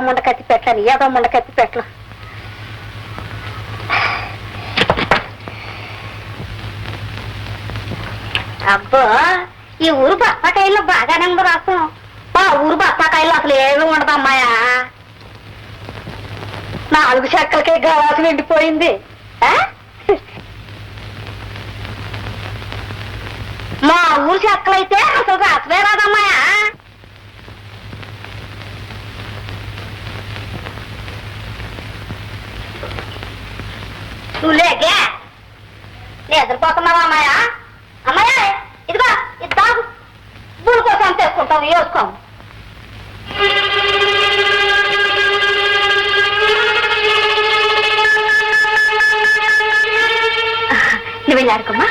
ముండ కత్తి పెట్టాను, ఏదో ముండ కత్తి పెట్టలు. అబ్బో, ఈ ఊరు బత్తాకాయల్లో బాగానే ఉంది రాసం. మా ఊరు బత్తాకాయలు అసలు ఏమి ఉండదమ్మాయా. 4 చెక్కలకే గలాసు నిండిపోయింది. మా ఊరు చెక్కలైతే అసలు రాసమే రాదమ్మాయా. నువ్వు లేకే నిద్రపోతున్నావా అమ్మాయా? అమ్మాయా ఇదిగో ఇద్దాం, బూరు కోసం తెచ్చుకుంటాం, వేసుకోం. నువ్వు వెళ్ళాడుకోమ్మా.